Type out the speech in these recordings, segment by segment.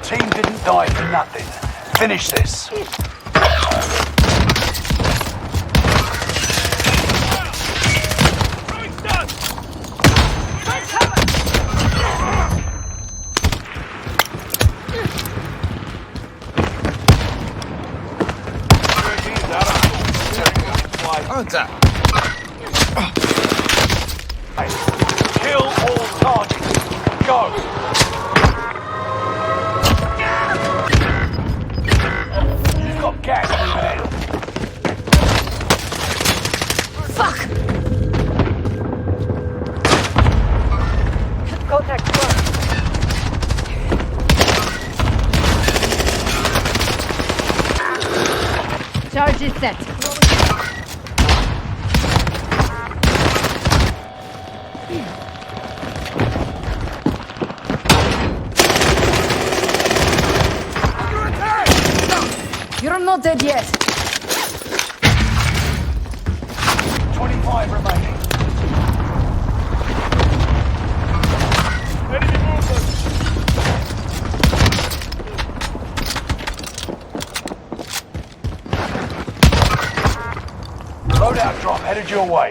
team didn't die for nothing. Finish this. Contact. Hey, kill all targets. Go. You've got gas moving in. Fuck! Contact close. Charge is set. You're not dead yet. 25 remaining. Enemy movement! Loadout drop headed your way.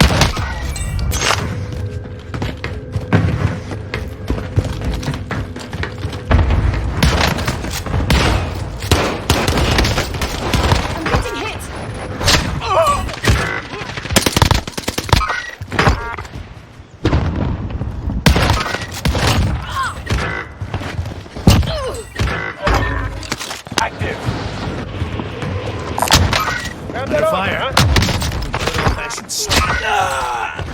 I'm getting hit. Active. Grab that Fire. huh? Old-fashioned stab.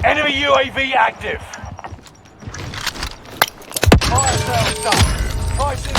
Enemy UAV active. Fire sales done. Prices.